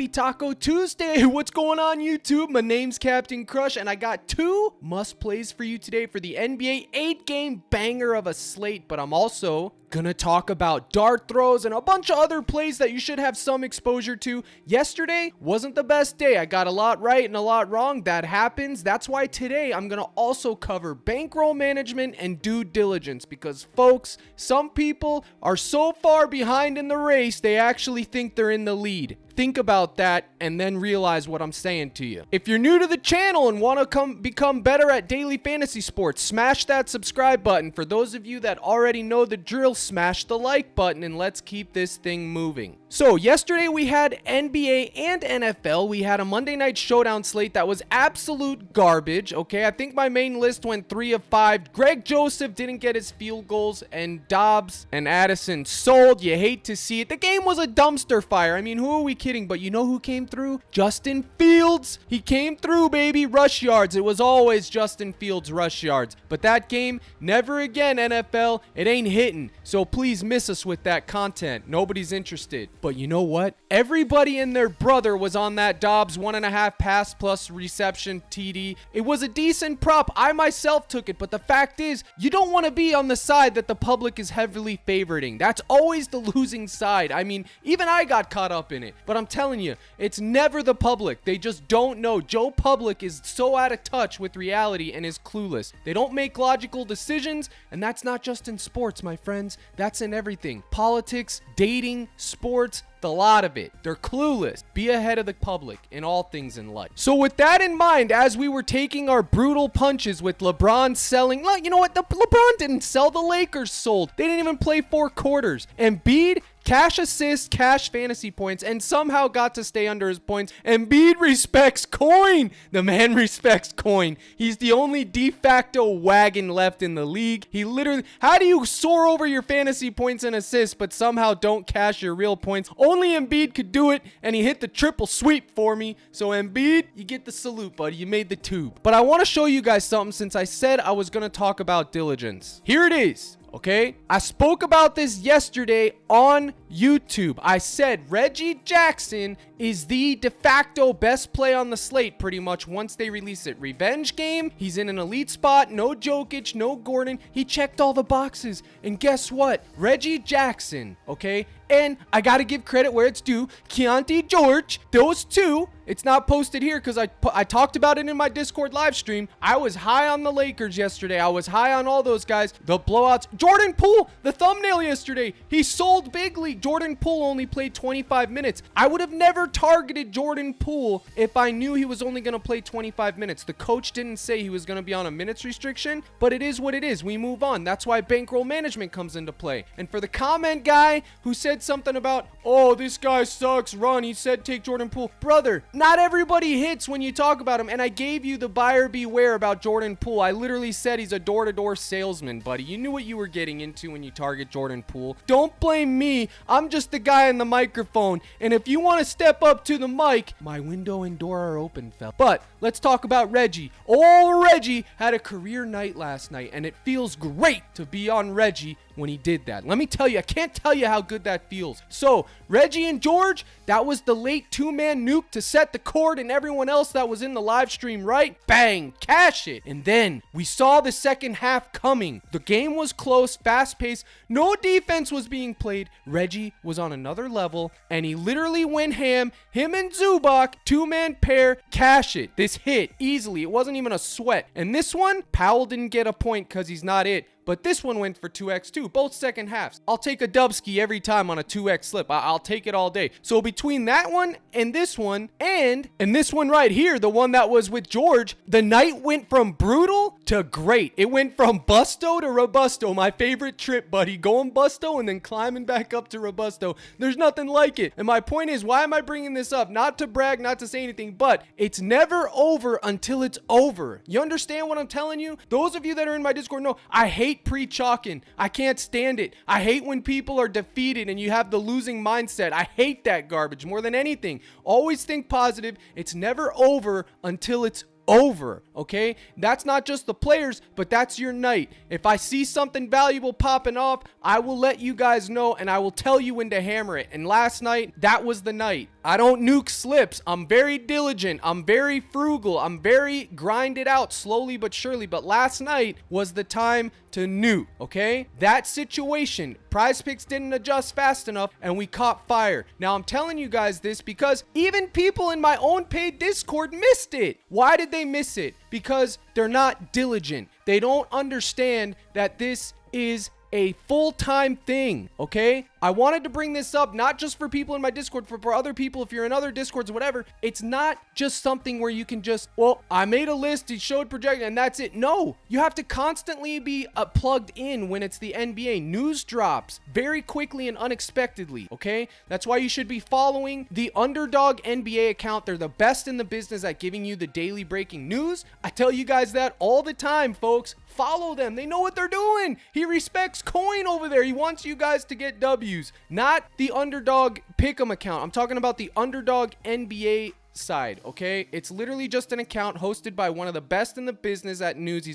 Happy Taco Tuesday. What's going on, YouTube? My name's Captain Crush, and I got 2 must-plays for you today for the NBA 8-game banger of a slate, but I'm also gonna talk about dart throws and a bunch of other plays that you should have some exposure to. Yesterday wasn't the best day. I got a lot right and a lot wrong. That happens. That's why today I'm gonna also cover bankroll management and due diligence, because folks, some people are so far behind in the race they actually think they're in the lead. Think about that and then realize what I'm saying to you. If you're new to the channel and want to become better at daily fantasy sports, smash that subscribe button. For those of you that already know the drill, smash the like button and let's keep this thing moving. So yesterday we had NBA and NFL. We had a Monday night showdown slate that was absolute garbage. Okay, I think my main list went 3 of 5. Greg Joseph didn't get his field goals, and Dobbs and Addison sold. You hate to see it. The game was a dumpster fire. I mean, who are we kidding? But you know who came through? Justin Fields. He came through, baby. Rush yards. It was always Justin Fields rush yards. But that game, never again, NFL. It ain't hitting. So please miss us with that content. Nobody's interested. But you know what? Everybody and their brother was on that Dobbs 1.5 pass plus reception TD. It was a decent prop. I myself took it. But the fact is, you don't want to be on the side that the public is heavily favoriting. That's always the losing side. I mean, even I got caught up in it. But I'm telling you, it's never the public. They just don't know. Joe Public is so out of touch with reality and is clueless. They don't make logical decisions, and that's not just in sports, my friends. That's in everything. Politics, dating, sports, the lot of it. They're clueless. Be ahead of the public in all things in life. So with that in mind, as we were taking our brutal punches with LeBron selling, you know what? LeBron didn't sell. The Lakers sold. They didn't even play 4 quarters. Embiid, cash assists, cash fantasy points, and somehow got to stay under his points. Embiid respects coin. The man respects coin. He's the only de facto wagon left in the league. He literally, how do you soar over your fantasy points and assists, but somehow don't cash your real points? Only Embiid could do it, and he hit the triple sweep for me. So Embiid, you get the salute, buddy. You made the tube. But I want to show you guys something since I said I was going to talk about diligence. Here it is. Okay, I spoke about this yesterday on YouTube. I said Reggie Jackson is the de facto best play on the slate pretty much once they release it. Revenge game, he's in an elite spot, no Jokic, no Gordon. He checked all the boxes. And guess what? Reggie Jackson, okay? And I got to give credit where it's due. Keontae George, those two. It's not posted here because I talked about it in my Discord live stream. I was high on the Lakers yesterday. I was high on all those guys. The blowouts. Jordan Poole, the thumbnail yesterday. He sold bigly. Jordan Poole only played 25 minutes. I would have never targeted Jordan Poole if I knew he was only going to play 25 minutes. The coach didn't say he was going to be on a minutes restriction, but it is what it is. We move on. That's why bankroll management comes into play. And for the comment guy who said something about, oh, this guy sucks, run. He said take Jordan Poole. Brother, not everybody hits when you talk about him, and I gave you the buyer beware about Jordan Poole. I literally said he's a door-to-door salesman, buddy. You knew what you were getting into when you target Jordan Poole. Don't blame me. I'm just the guy in the microphone, and if you want to step up to the mic, my window and door are open, fella. But let's talk about Reggie. Old Reggie had a career night last night, and it feels great to be on Reggie when he did that. Let me tell you, I can't tell you how good that feels. So, Reggie and George, that was the late 2-man nuke to set the court and everyone else that was in the live stream, right? Bang, cash it. And then we saw the second half coming. The game was close, fast-paced. No defense was being played. Reggie was on another level, and he literally went ham. Him and Zubac, 2-man pair, cash it. This hit easily. It wasn't even a sweat. And this one, Powell didn't get a point because he's not it. But this one went for 2x too, both second halves. I'll take a dubski every time on a 2x slip. I'll take it all day. So between that one and this one and this one right here, the one that was with George, the night went from brutal to great. It went from busto to robusto. My favorite trip, buddy. Going busto and then climbing back up to robusto. There's nothing like it. And my point is, why am I bringing this up? Not to brag, not to say anything, but it's never over until it's over. You understand what I'm telling you? Those of you that are in my Discord know I hate pre-chalking. I can't stand it. I hate when people are defeated and you have the losing mindset. I hate that garbage more than anything. Always think positive. It's never over until it's over, okay? That's not just the players, but that's your night. If I see something valuable popping off, I will let you guys know and I will tell you when to hammer it. And last night, that was the night. I don't nuke slips. I'm very diligent. I'm very frugal. I'm very grind it out slowly but surely. But last night was the time to nuke, okay? That situation, PrizePicks didn't adjust fast enough and we caught fire. Now I'm telling you guys this because even people in my own paid Discord missed it. Why did they miss it? Because they're not diligent. They don't understand that this is a full-time thing, okay? I wanted to bring this up not just for people in my Discord, for other people, if you're in other Discords, whatever. It's not just something where you can just, well, I made a list, it showed projection, and that's it. No, you have to constantly be plugged in when it's the NBA. News drops very quickly and unexpectedly, okay? That's why you should be following the Underdog NBA account. They're the best in the business at giving you the daily breaking news. I tell you guys that all the time, folks. Follow them. They know what they're doing. He respects coin over there. He wants you guys to get W's, not the Underdog Pick'em account. I'm talking about the Underdog NBA side, okay? It's literally just an account hosted by one of the best in the business at news.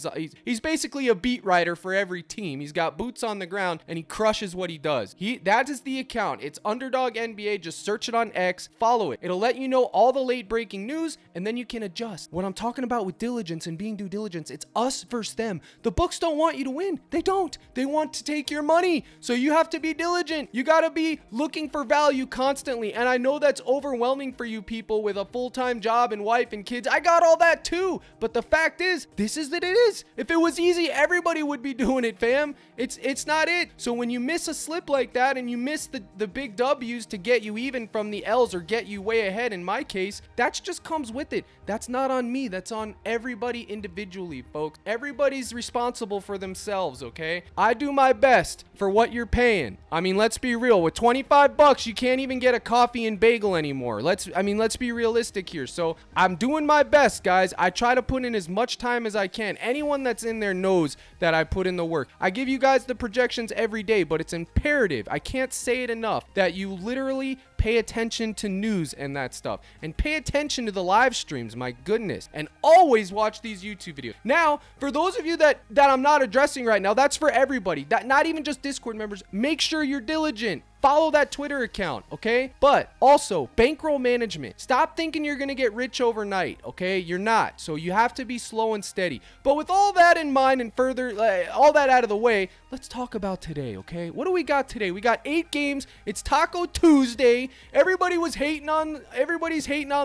He's basically a beat writer for every team. He's got boots on the ground and he crushes what he does. That is the account. It's Underdog NBA. Just search it on X, follow it. It'll let you know all the late breaking news and then you can adjust. What I'm talking about with diligence and being due diligence, it's us versus them. The books don't want you to win. They don't. They want to take your money. So you have to be diligent. You got to be looking for value constantly. And I know that's overwhelming for you people with a full-time job and wife and kids. I got all that too. But the fact is, this is that it is. If it was easy, everybody would be doing it, fam. It's not it. So when you miss a slip like that and you miss the big W's to get you even from the L's or get you way ahead, in my case, that just comes with it. That's not on me. That's on everybody individually, folks. Everybody's responsible for themselves, okay? I do my best for what you're paying. I mean, let's be real. With $25, you can't even get a coffee and bagel anymore. Let's be realistic here. So I'm doing my best, guys. I try to put in as much time as I can. Anyone that's in there knows that I put in the work. I give you guys the projections every day, but it's imperative. I can't say it enough that you literally pay attention to news and that stuff, and pay attention to the live streams, my goodness, and always watch these YouTube videos. Now, for those of you that I'm not addressing right now, that's for everybody, that not even just Discord members. Make sure you're diligent. Follow that Twitter account, okay? But also, bankroll management. Stop thinking you're going to get rich overnight, okay? You're not. So you have to be slow and steady. But with all that in mind and further, all that out of the way, let's talk about today, okay? What do we got today? We got 8 games. It's Taco Tuesday. Everybody's hating on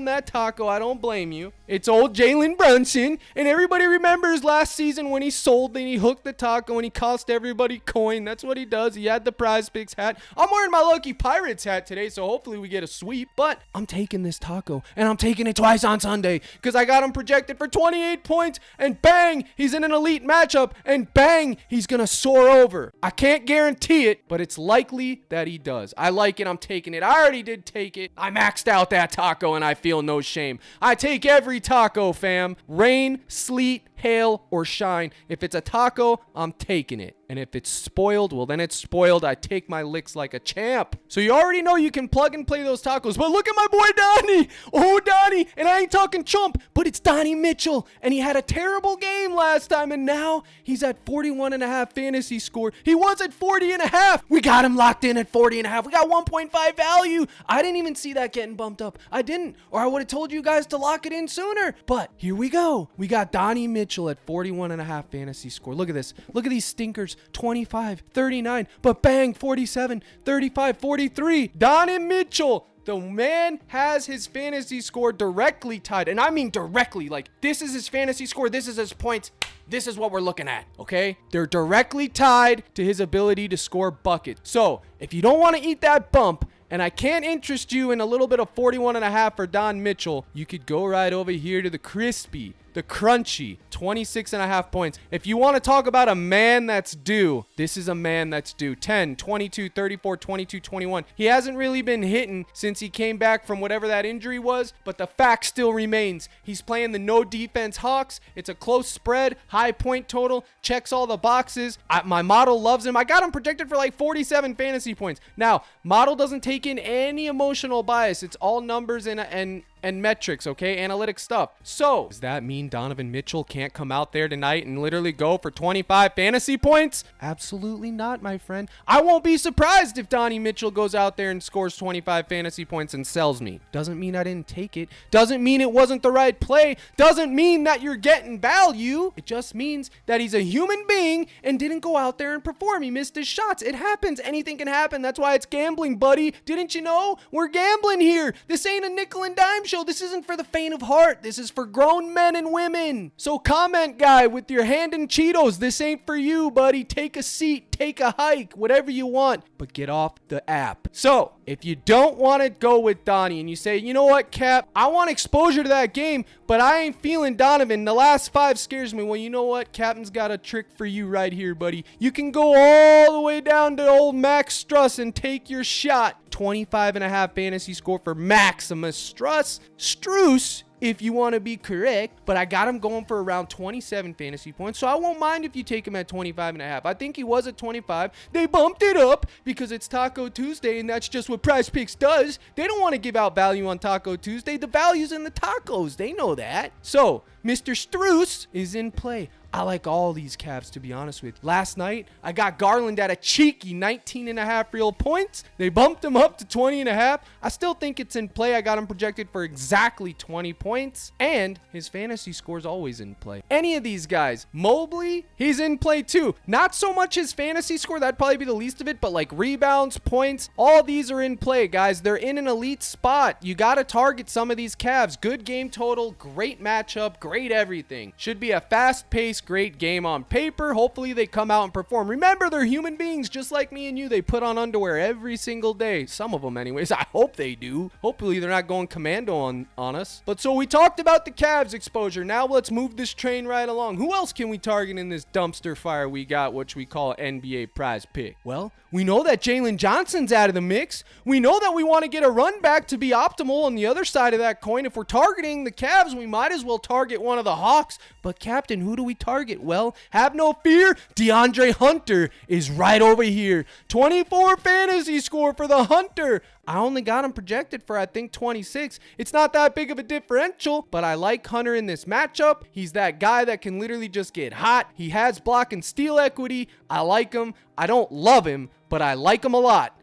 that taco. I don't blame you. It's old Jalen Brunson. And everybody remembers last season when he sold and he hooked the taco and he cost everybody coin. That's what he does. He had the PrizePicks hat. I'm wearing my Lucky Pirates hat today, so hopefully we get a sweep. But I'm taking this taco, and I'm taking it twice on Sunday because I got him projected for 28 points, and bang, he's in an elite matchup, and bang, he's going to soar over. I can't guarantee it, but it's likely that he does. I like it. I'm taking it. I already did take it. I maxed out that taco, and I feel no shame. I take every taco, fam. Rain, sleet, hail, or shine. If it's a taco, I'm taking it. And if it's spoiled, well, then it's spoiled. I take my licks like a champ. So you already know you can plug and play those tacos. But look at my boy Donnie. Oh, Donnie. And I ain't talking chump, but it's Donnie Mitchell. And he had a terrible game last time. And now he's at 41.5 fantasy score. He was at 40.5. We got him locked in at 40.5. We got 1.5 value. I didn't even see that getting bumped up. I didn't. Or I would have told you guys to lock it in sooner. But here we go. We got Donnie Mitchell at 41.5 fantasy score. Look at this. Look at these stinkers. 25, 39, but bang, 47, 35, 43. Donnie Mitchell. The man has his fantasy score directly tied. And I mean directly. Like, this is his fantasy score. This is his points. This is what we're looking at, okay? They're directly tied to his ability to score buckets. So, if you don't want to eat that bump, and I can't interest you in a little bit of 41.5 for Don Mitchell, you could go right over here to the crispy, the crunchy, 26.5 points. If you want to talk about a man that's due, this is a man that's due. 10, 22, 34, 22, 21. He hasn't really been hitting since he came back from whatever that injury was, but the fact still remains. He's playing the no defense Hawks. It's a close spread, high point total, checks all the boxes. My model loves him. I got him projected for like 47 fantasy points. Now, model doesn't take in any emotional bias. It's all numbers and and metrics, okay? Analytic stuff. So, does that mean Donovan Mitchell can't come out there tonight and literally go for 25 fantasy points? Absolutely not, my friend. I won't be surprised if Donnie Mitchell goes out there and scores 25 fantasy points and sells me. Doesn't mean I didn't take it. Doesn't mean it wasn't the right play. Doesn't mean that you're getting value. It just means that he's a human being and didn't go out there and perform. He missed his shots. It happens. Anything can happen. That's why it's gambling, buddy. Didn't you know? We're gambling here. This ain't a nickel and dime show. This isn't for the faint of heart. This is for grown men and women. So comment, guy, with your hand in Cheetos. This ain't for you, buddy. Take a seat. Take a hike. Whatever you want. But get off the app. So, if you don't want to go with Donnie and you say, you know what, Cap, I want exposure to that game, but I ain't feeling Donovan. The last 5 scares me. Well, you know what? Captain's got a trick for you right here, buddy. You can go all the way down to old Max Struss and take your shot. 25.5 fantasy score for Maximus Struss, if you want to be correct, but I got him going for around 27 fantasy points, so I won't mind if you take him at 25.5. I think he was at 25. They bumped it up because it's Taco Tuesday, and that's just what PrizePicks does. They don't want to give out value on Taco Tuesday. The value's in the tacos. They know that. So, Mr. Struss is in play. I like all these Cavs, to be honest with you. Last night, I got Garland at a cheeky 19.5 real points. They bumped him up to 20.5. I still think it's in play. I got him projected for exactly 20 points, and his fantasy score's always in play. Any of these guys, Mobley, he's in play too. Not so much his fantasy score, that'd probably be the least of it, but like rebounds, points, all these are in play, guys. They're in an elite spot. You got to target some of these Cavs. Good game total, great matchup, great everything. Should be a fast-paced, great game on paper. Hopefully they come out and perform. Remember, they're human beings just like me and you. They put on underwear every single day. Some of them anyways. I hope they do. Hopefully they're not going commando on us. But so we talked about the Cavs exposure. Now let's move this train right along. Who else can we target in this dumpster fire we got, which we call NBA Prize Pick? Well, we know that Jalen Johnson's out of the mix. We know that we want to get a run back to be optimal on the other side of that coin. If we're targeting the Cavs, we might as well target one of the Hawks. But Captain, who do we target? Well, have no fear. DeAndre Hunter is right over here. 24 fantasy score for the Hunter. I only got him projected for, I think, 26. It's not that big of a differential, but I like Hunter in this matchup. He's that guy that can literally just get hot. He has block and steal equity. I like him. I don't love him, but I like him a lot.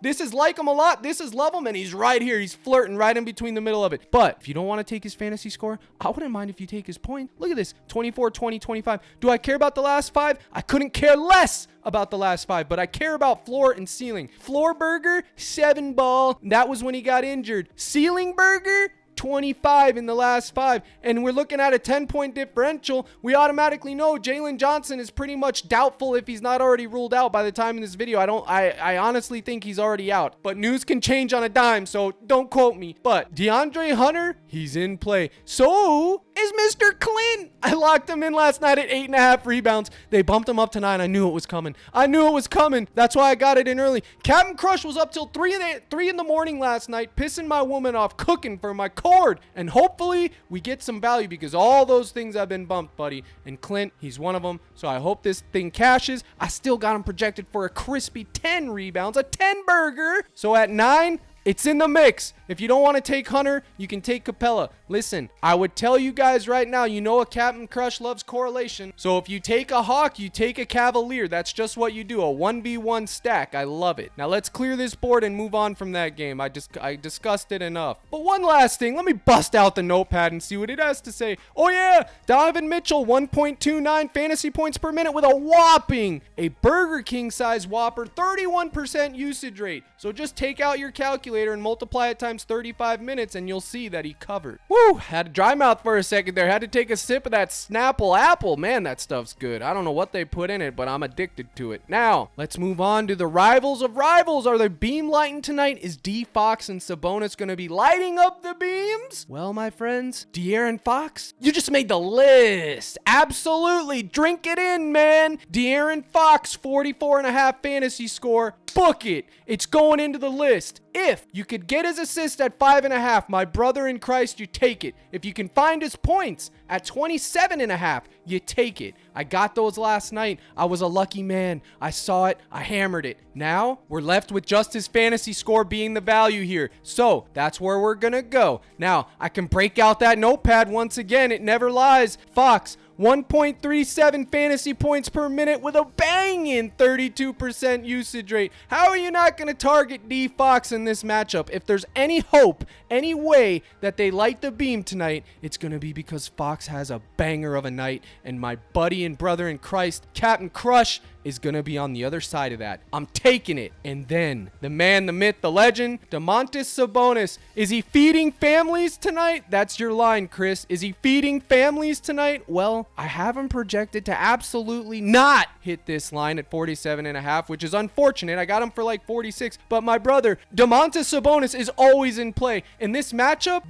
This is like him a lot. This is love him, and he's right here. He's flirting right in between the middle of it. But if you don't want to take his fantasy score, I wouldn't mind if you take his point. Look at this, 24, 20, 25. Do I care about the last 5? I couldn't care less about the last 5, but I care about floor and ceiling. Floor burger, 7 ball. That was when he got injured. Ceiling burger, 25 in the last 5, and we're looking at a 10-point differential. We automatically know Jalen Johnson is pretty much doubtful if he's not already ruled out by the time in this video. I honestly think he's already out, but news can change on a dime, so don't quote me. But DeAndre Hunter, he's in play. So is Mr. Clint. I locked him in last night at 8.5 rebounds. They bumped him up to 9. I knew it was coming. That's why I got it in early. Captain Crush was up till 3 in the morning last night, pissing my woman off, cooking for my cord. And hopefully we get some value because all those things have been bumped, buddy. And Clint, he's one of them. So I hope this thing cashes. I still got him projected for a crispy 10 rebounds, a 10 burger. So at 9, it's in the mix. If you don't want to take Hunter, you can take Capella. Listen, I would tell you guys right now, you know a Captain Crush loves correlation. So if you take a Hawk, you take a Cavalier. That's just what you do, a 1v1 stack. I love it. Now let's clear this board and move on from that game. I discussed it enough. But one last thing, let me bust out the notepad and see what it has to say. Oh yeah, Donovan Mitchell, 1.29 fantasy points per minute with a whopping, a Burger King size Whopper, 31% usage rate. So just take out your calculator and multiply it times 35 minutes and you'll see that he covered. Woo, had a dry mouth for a second there. Had to take a sip of that Snapple apple. Man, that stuff's good. I don't know what they put in it, but I'm addicted to it. Now, let's move on to the rivals of rivals. Are they beam lighting tonight? Is D Fox and Sabonis going to be lighting up the beams? Well, my friends, DeAaron Fox, you just made the list. Absolutely. Drink it in, man. DeAaron Fox, 44.5 fantasy score. book it. It's going into the list. If you could get his assist at 5.5, my brother in Christ, you take it. If you can find his points at 27.5, you take it. I got those last night. I was a lucky man. I saw it. I hammered it. Now we're left with just his fantasy score being the value here. So that's where we're going to go. Now I can break out that notepad once again. It never lies. Fox, 1.37 fantasy points per minute with a banging 32% usage rate. How are you not going to target D Fox in this matchup? If there's any hope, any way that they light the beam tonight, it's going to be because Fox has a banger of a night, and my buddy and brother in Christ, Captain Crush, is going to be on the other side of that. I'm taking it. And then the man, the myth, the legend, Domantas Sabonis. Is he feeding families tonight? That's your line, Chris. Is he feeding families tonight? Well, I have him projected to absolutely not hit this line at 47.5, which is unfortunate. I got him for like 46. But my brother, Domantas Sabonis, is always in play. In this matchup,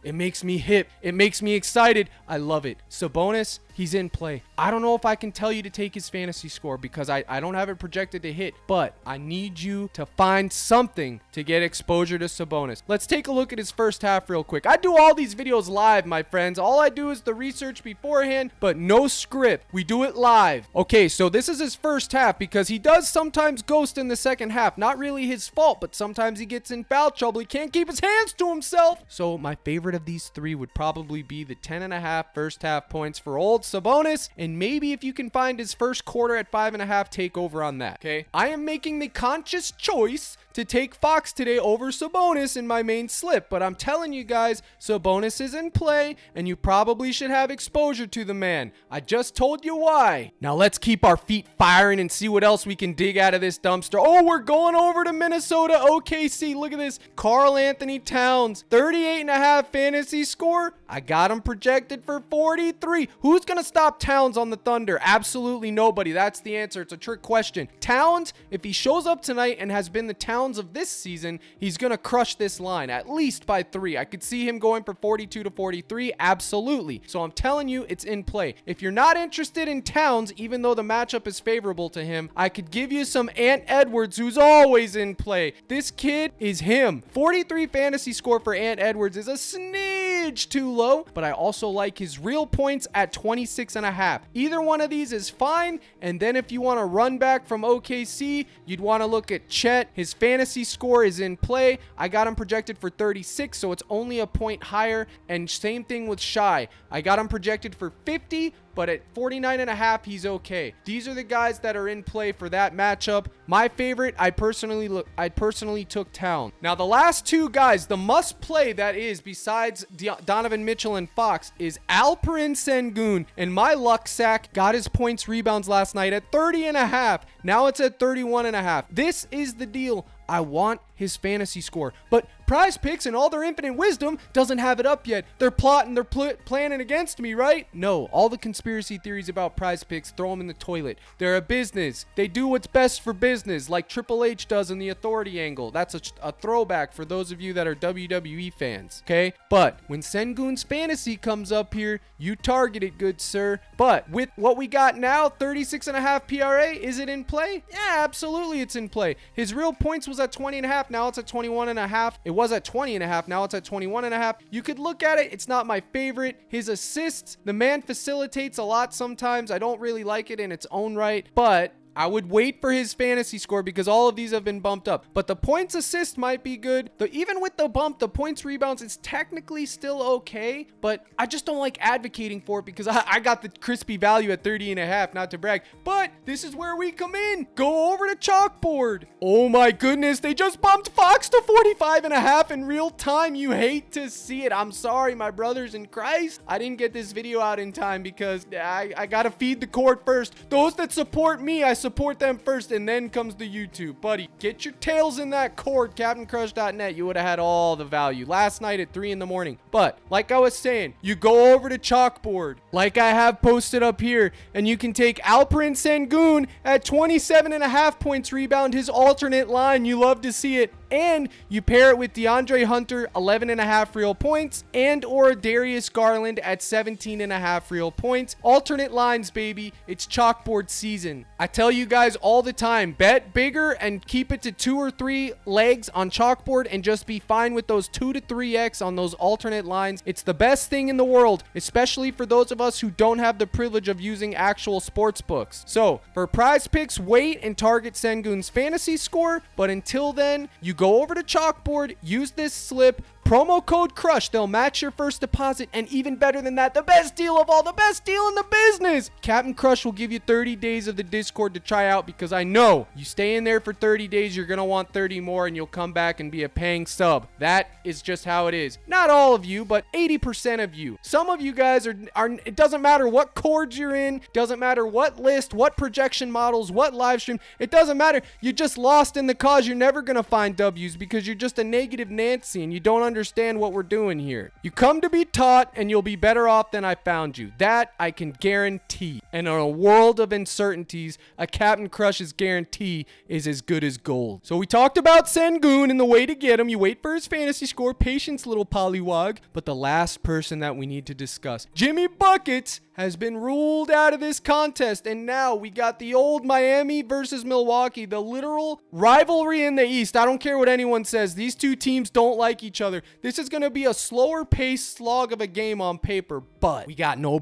it makes me hip. It makes me excited. I love it. Sabonis, he's in play. I don't know if I can tell you to take his fantasy score because I don't have it projected to hit, but I need you to find something to get exposure to Sabonis. Let's take a look at his first half real quick. I do all these videos live, my friends. All I do is the research beforehand, but no script. We do it live. Okay, so this is his first half because he does sometimes ghost in the second half. Not really his fault, but sometimes he gets in foul trouble. He can't keep his hands to himself. So my favorite of these three would probably be the 10.5 first half points for old Sabonis, and maybe if you can find his first quarter at 5.5, take over on that. Okay, I am making the conscious choice to take Fox today over Sabonis in my main slip, but I'm telling you guys, Sabonis is in play, and you probably should have exposure to the man. I just told you why. Now let's keep our feet firing and see what else we can dig out of this dumpster. Oh, we're going over to Minnesota, OKC. Look at this. Karl Anthony Towns, 38.5 fantasy score. I got him projected for 43. Who's going to stop Towns on the Thunder? Absolutely nobody. That's the answer. It's a trick question. Towns, if he shows up tonight and has been the Towns of this season, he's going to crush this line at least by 3. I could see him going for 42 to 43. Absolutely. So I'm telling you, it's in play. If you're not interested in Towns, even though the matchup is favorable to him, I could give you some Ant Edwards, who's always in play. This kid is him. 43 fantasy score for Ant Edwards is a smidge too low, but I also like his real points at 26.5. Either one of these is fine. And then if you want to run back from OKC, you'd want to look at Chet. His fantasy score is in play. I got him projected for 36, so it's only a point higher. And same thing with Shai. I got him projected for 50, but at 49.5, he's okay. These are the guys that are in play for that matchup. My favorite, I personally took Town. Now, the last two guys, the must play that is, besides Donovan Mitchell and Fox, is Alperen Sengun. And my luck sack got his points rebounds last night at 30.5. Now it's at 31.5. This is the deal. I want his fantasy score, but PrizePicks in all their infinite wisdom doesn't have it up yet. They're plotting, they're planning against me, right? No, all the conspiracy theories about PrizePicks, throw them in the toilet. They're a business. They do what's best for business, like Triple H does in the Authority angle. That's a throwback for those of you that are WWE fans, okay? But when Sengun's fantasy comes up here, you target it, good sir. But with what we got now, 36.5 PRA, is it in play? Yeah, absolutely it's in play. His real points was at 20.5. Now it's at 21.5. It was at 20.5. Now it's at 21.5. You could look at it. It's not my favorite. His assists, the man facilitates a lot sometimes. I don't really like it in its own right, but I would wait for his fantasy score because all of these have been bumped up. But the points assist might be good. Even with the bump, the points rebounds, it's technically still okay. But I just don't like advocating for it because I got the crispy value at 30.5, not to brag. But this is where we come in. Go over to chalkboard. Oh my goodness, they just bumped Fox to 45.5 in real time. You hate to see it. I'm sorry, my brothers in Christ. I didn't get this video out in time because I got to feed the court first. Those that support me, I support them first, and then comes the YouTube. Buddy, get your tails in that cord, CaptainCrush.net. You would have had all the value last night at 3 in the morning. But like I was saying, you go over to chalkboard like I have posted up here, and you can take Alperen Sengun at 27.5 points rebound, his alternate line. You love to see it. and you pair it with DeAndre Hunter, 11.5 real points, and or Darius Garland at 17.5 real points. Alternate lines, baby. It's chalkboard season. I tell you guys all the time, bet bigger and keep it to 2 or 3 legs on chalkboard and just be fine with those 2 to 3x on those alternate lines. It's the best thing in the world, especially for those of us who don't have the privilege of using actual sports books. So for PrizePicks, wait and target Sengun's fantasy score, but until then, you go over to chalkboard, use this slip, promo code CRUSH. They'll match your first deposit, and even better than that, the best deal of all, the best deal in the business. Captain Crush will give you 30 days of the Discord to try out, because I know you stay in there for 30 days, you're going to want 30 more, and you'll come back and be a paying sub. That is just how it is. Not all of you, but 80% of you. Some of you guys are it doesn't matter what chords you're in, doesn't matter what list, what projection models, what live stream, it doesn't matter. You're just lost in the cause. You're never going to find W's because you're just a negative Nancy and you don't understand what we're doing here. You come to be taught and you'll be better off than I found you. That I can guarantee. And in a world of uncertainties, a Captain Crush's guarantee is as good as gold. So we talked about Sengun and the way to get him. You wait for his fantasy score. Patience, little pollywog. But the last person that we need to discuss, Jimmy Buckets, has been ruled out of this contest, and now we got the old Miami versus Milwaukee, the literal rivalry in the East. I don't care what anyone says. These two teams don't like each other. This is going to be a slower paced slog of a game on paper, but we got no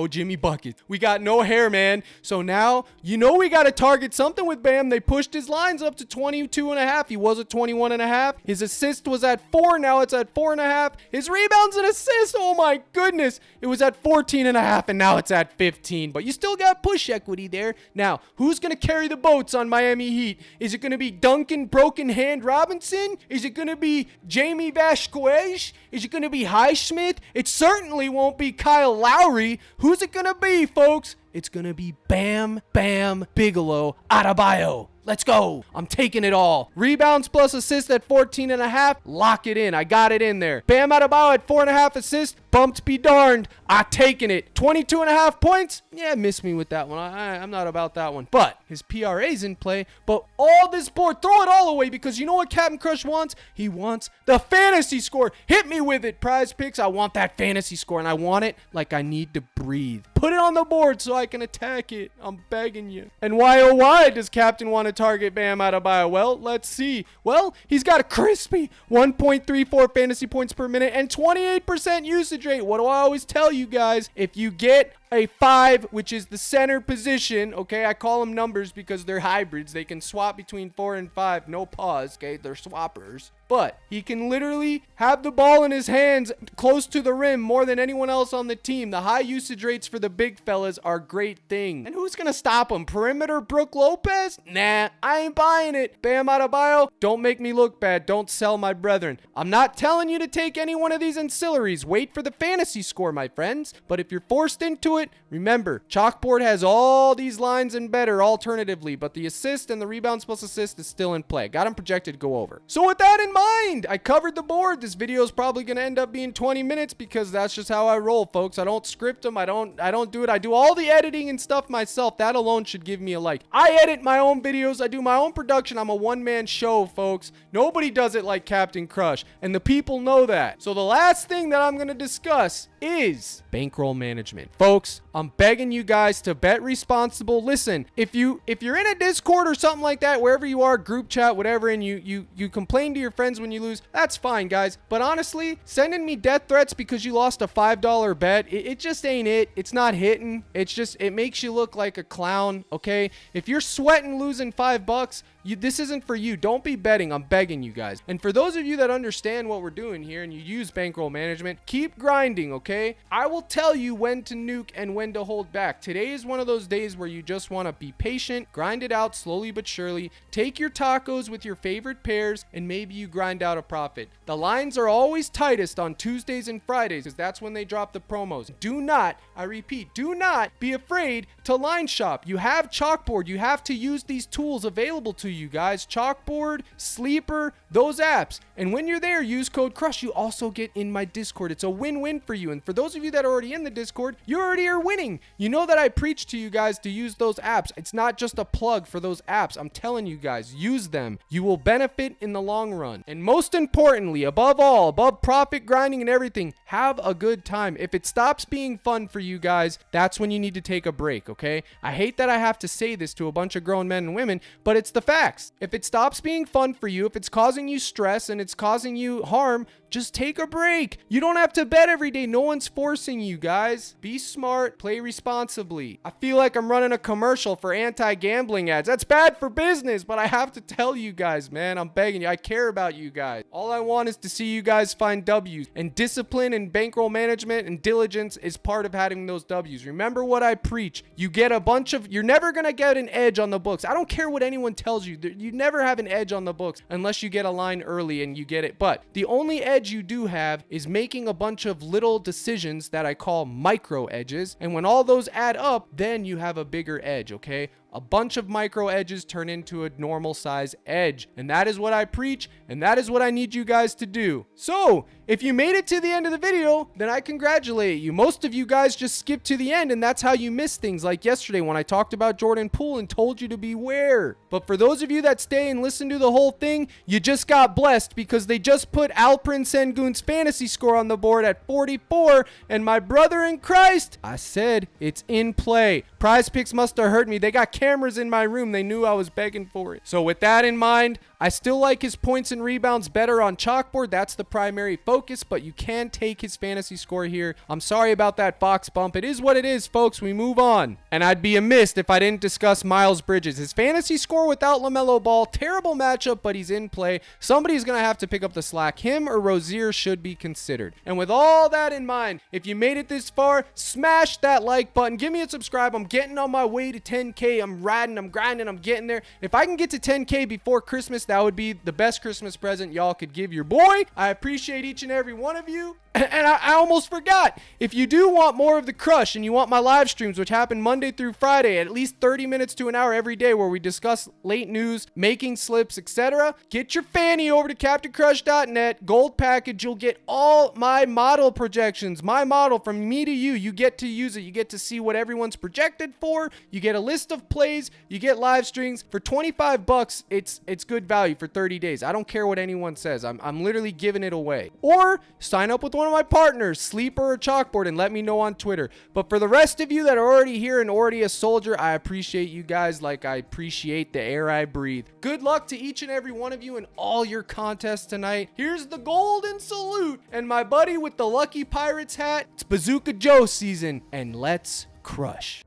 Jimmy Bucket. We got no hair, man. So now, you know, we got to target something with Bam. They pushed his lines up to 22.5. He was at 21.5. His assist was at 4. Now it's at 4.5. His rebounds and assists, oh my goodness, it was at 14.5. And now it's at 15, but you still got push equity there. Now, who's going to carry the boats on Miami Heat? Is it going to be Duncan Broken Hand Robinson? Is it going to be Jamie Vasquez? Is it going to be Highsmith? It certainly won't be Kyle Lowry. Who's it going to be, folks? It's going to be Bam Bam Bigelow Adebayo. Let's go. I'm taking it all. Rebounds plus assists at 14.5. Lock it in. I got it in there. Bam Adebayo at 4.5 assists. Bumped be darned. I taking it. 22.5 points. Yeah, miss me with that one. I'm not about that one. But his PRA's in play. But all this board, throw it all away, because you know what Captain Crush wants? He wants the fantasy score. Hit me with it, PrizePicks. I want that fantasy score, and I want it like I need to breathe. Put it on the board so I can attack it. I'm begging you. And why, oh why does Captain want to target Bam Adebayo? Well, let's see. Well, he's got a crispy 1.34 fantasy points per minute and 28% usage rate. What do I always tell you guys? If you get a 5, which is the center position, okay, I call them numbers because they're hybrids. They can swap between 4 and 5, no pause, okay, they're swappers. But he can literally have the ball in his hands close to the rim more than anyone else on the team. The high usage rates for the big fellas are a great thing. And who's gonna stop him? Perimeter Brook Lopez? Nah, I ain't buying it. Bam Adebayo, don't make me look bad. Don't sell my brethren. I'm not telling you to take any one of these ancillaries. Wait for the fantasy score, my friends. But if you're forced into it, remember, chalkboard has all these lines and better alternatively, but the assist and the rebounds plus assist is still in play. Got him projected to go over. So with that in mind, I covered the board. This video is probably going to end up being 20 minutes because that's just how I roll, folks. I don't script them. I don't do it. I do all the editing and stuff myself. That alone should give me a like. I edit my own videos. I do my own production. I'm a one-man show, folks. Nobody does it like Captain Crush, and the people know that. So the last thing that I'm going to discuss is bankroll management. Folks, I'm begging you guys to bet responsible. Listen, if you're in a Discord or something like that, wherever you are, group chat, whatever, and you complain to your friends when you lose, that's fine, guys. But honestly, sending me death threats because you lost a $5 bet, it just ain't it. It's not hitting. It makes you look like a clown, okay? If you're sweating losing $5, this isn't for you. Don't be betting. I'm begging you guys. And for those of you that understand what we're doing here and you use bankroll management, keep grinding, okay? I will tell you when to nuke and when to hold back. Today is one of those days where you just want to be patient, grind it out slowly but surely, take your tacos with your favorite pairs, and maybe you grind out a profit. The lines are always tightest on Tuesdays and Fridays because that's when they drop the promos. Do not, I repeat, do not be afraid to line shop. You have chalkboard. You have to use these tools available to you guys. Chalkboard, Sleeper, those apps. And when you're there, use code CRUSH. You also get in my Discord. It's a win-win for you. And for those of you that are already in the Discord, you already are winning. You know that I preach to you guys to use those apps. It's not just a plug for those apps. I'm telling you guys, use them. You will benefit in the long run. And most importantly, above all, above profit grinding and everything, have a good time. If it stops being fun for you guys, that's when you need to take a break, okay? I hate that I have to say this to a bunch of grown men and women, but it's the facts. If it stops being fun for you, if it's causing you stress and it's causing you harm, just take a break. You don't have to bet every day. No one's forcing you, guys. Be smart, play responsibly. I feel like I'm running a commercial for anti-gambling ads. That's bad for business, but I have to tell you guys, man, I'm begging you. I care about you guys. All I want is to see you guys find W's. And discipline and bankroll management and diligence is part of having those W's. Remember what I preach. You get a bunch of, you're never going to get an edge on the books. I don't care what anyone tells you. You never have an edge on the books unless you get a line early and you get it. But the only edge you do have is making a bunch of little decisions that I call micro edges. And when all those add up, then you have a bigger edge, okay? A bunch of micro edges turn into a normal size edge. And that is what I preach, and that is what I need you guys to do. So, if you made it to the end of the video, then I congratulate you. Most of you guys just skipped to the end, and that's how you miss things, like yesterday when I talked about Jordan Poole and told you to beware. But for those of you that stay and listen to the whole thing, you just got blessed because they just put Alperen Sengun's fantasy score on the board at 44, and my brother in Christ, I said it's in play. PrizePicks must have heard me. They got cameras in my room. They knew I was begging for it. So with that in mind, I still like his points and rebounds better on chalkboard. That's the primary focus, but you can take his fantasy score here. I'm sorry about that Fox bump. It is what it is, folks. We move on. And I'd be amiss if I didn't discuss Miles Bridges. His fantasy score without LaMelo Ball, terrible matchup, but he's in play. Somebody's going to have to pick up the slack. Him or Rozier should be considered. And with all that in mind, if you made it this far, smash that like button. Give me a subscribe. I'm getting on my way to 10K. I'm riding, I'm grinding, I'm getting there. If I can get to 10K before Christmas, that would be the best Christmas present y'all could give your boy. I appreciate each and every one of you. And I almost forgot. If you do want more of the crush and you want my live streams, which happen Monday through Friday, at least 30 minutes to an hour every day, where we discuss late news, making slips, etc., get your fanny over to CaptainCrush.net. Gold package. You'll get all my model projections. My model from me to you. You get to use it. You get to see what everyone's projected for. You get a list of plays. You get live streams. For 25 bucks, it's good value for 30 days. I don't care what anyone says. I'm literally giving it away. Or sign up with one of my partners, Sleeper or Chalkboard, and let me know on Twitter. But for the rest of you that are already here and already a soldier, I appreciate you guys like I appreciate the air I breathe. Good luck to each and every one of you in all your contests tonight. Here's the golden salute, and my buddy with the Lucky Pirates hat. It's Bazooka Joe season, and let's crush.